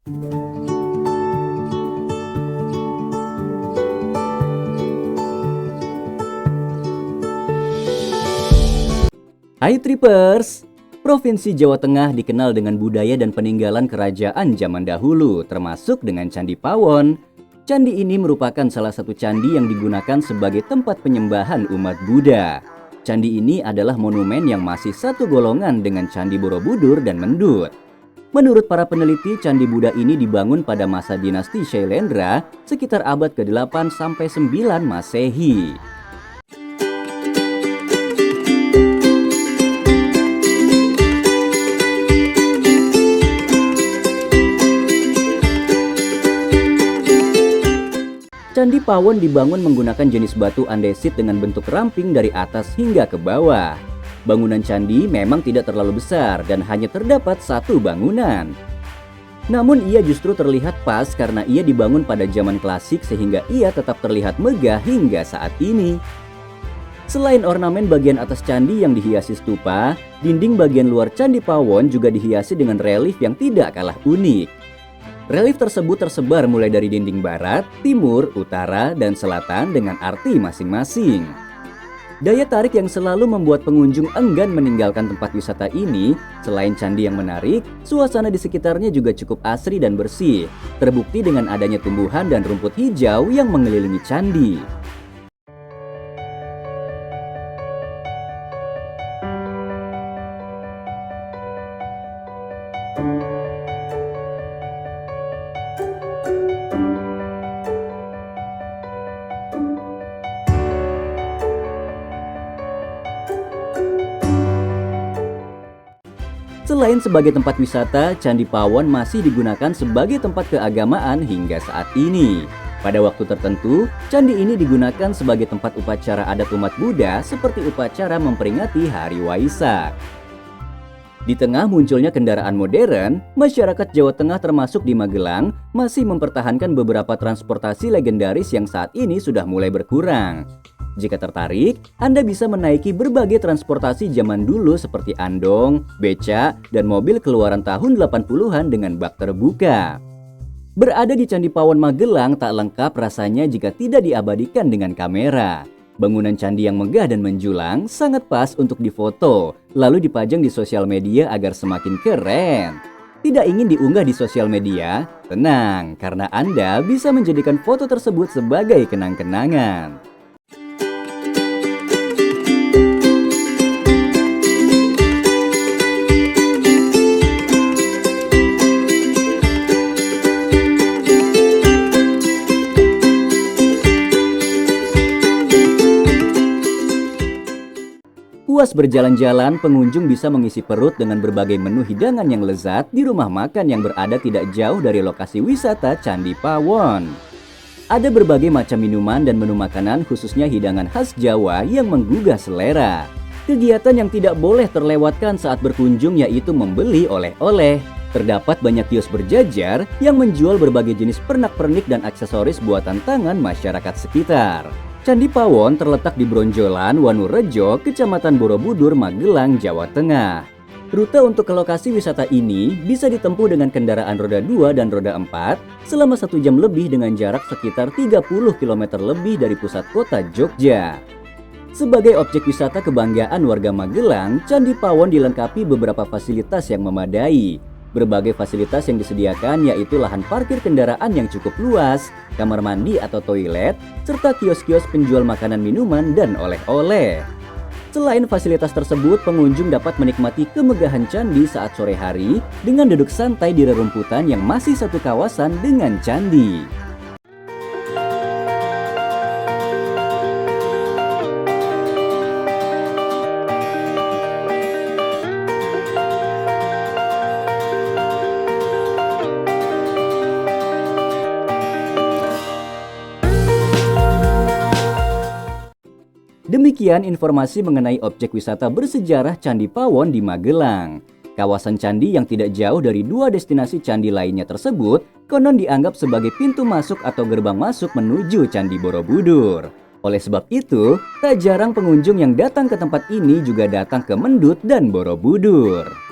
Hai Trippers! Provinsi Jawa Tengah dikenal dengan budaya dan peninggalan kerajaan zaman dahulu, termasuk dengan Candi Pawon. Candi ini merupakan salah satu candi yang digunakan sebagai tempat penyembahan umat Buddha. Candi ini adalah monumen yang masih satu golongan dengan Candi Borobudur dan Mendut. Menurut para peneliti, Candi Buddha ini dibangun pada masa dinasti Shailendra sekitar abad ke-8 sampai 9 Masehi. Candi Pawon dibangun menggunakan jenis batu andesit dengan bentuk ramping dari atas hingga ke bawah. Bangunan candi memang tidak terlalu besar dan hanya terdapat satu bangunan. Namun ia justru terlihat pas karena ia dibangun pada zaman klasik sehingga ia tetap terlihat megah hingga saat ini. Selain ornamen bagian atas candi yang dihiasi stupa, dinding bagian luar Candi Pawon juga dihiasi dengan relief yang tidak kalah unik. Relief tersebut tersebar mulai dari dinding barat, timur, utara, dan selatan dengan arti masing-masing. Daya tarik yang selalu membuat pengunjung enggan meninggalkan tempat wisata ini, selain candi yang menarik, suasana di sekitarnya juga cukup asri dan bersih, terbukti dengan adanya tumbuhan dan rumput hijau yang mengelilingi candi. Selain sebagai tempat wisata, Candi Pawon masih digunakan sebagai tempat keagamaan hingga saat ini. Pada waktu tertentu, candi ini digunakan sebagai tempat upacara adat umat Buddha seperti upacara memperingati Hari Waisak. Di tengah munculnya kendaraan modern, masyarakat Jawa Tengah termasuk di Magelang masih mempertahankan beberapa transportasi legendaris yang saat ini sudah mulai berkurang. Jika tertarik, Anda bisa menaiki berbagai transportasi zaman dulu seperti andong, beca, dan mobil keluaran tahun 80-an dengan bak terbuka. Berada di Candi Pawon Magelang tak lengkap rasanya jika tidak diabadikan dengan kamera. Bangunan candi yang megah dan menjulang sangat pas untuk difoto, lalu dipajang di sosial media agar semakin keren. Tidak ingin diunggah di sosial media? Tenang, karena Anda bisa menjadikan foto tersebut sebagai kenang-kenangan. Puas berjalan-jalan, pengunjung bisa mengisi perut dengan berbagai menu hidangan yang lezat di rumah makan yang berada tidak jauh dari lokasi wisata Candi Pawon. Ada berbagai macam minuman dan menu makanan khususnya hidangan khas Jawa yang menggugah selera. Kegiatan yang tidak boleh terlewatkan saat berkunjung yaitu membeli oleh-oleh. Terdapat banyak kios berjajar yang menjual berbagai jenis pernak-pernik dan aksesoris buatan tangan masyarakat sekitar. Candi Pawon terletak di Bronjolan, Wanurejo, Kecamatan Borobudur, Magelang, Jawa Tengah. Rute untuk ke lokasi wisata ini bisa ditempuh dengan kendaraan roda 2 dan roda 4 selama 1 jam lebih dengan jarak sekitar 30 km lebih dari pusat kota Jogja. Sebagai objek wisata kebanggaan warga Magelang, Candi Pawon dilengkapi beberapa fasilitas yang memadai. Berbagai fasilitas yang disediakan yaitu lahan parkir kendaraan yang cukup luas, kamar mandi atau toilet, serta kios-kios penjual makanan minuman dan oleh-oleh. Selain fasilitas tersebut, pengunjung dapat menikmati kemegahan candi saat sore hari dengan duduk santai di rerumputan yang masih satu kawasan dengan candi. Demikian informasi mengenai objek wisata bersejarah Candi Pawon di Magelang. Kawasan candi yang tidak jauh dari 2 destinasi candi lainnya tersebut konon dianggap sebagai pintu masuk atau gerbang masuk menuju Candi Borobudur. Oleh sebab itu, tak jarang pengunjung yang datang ke tempat ini juga datang ke Mendut dan Borobudur.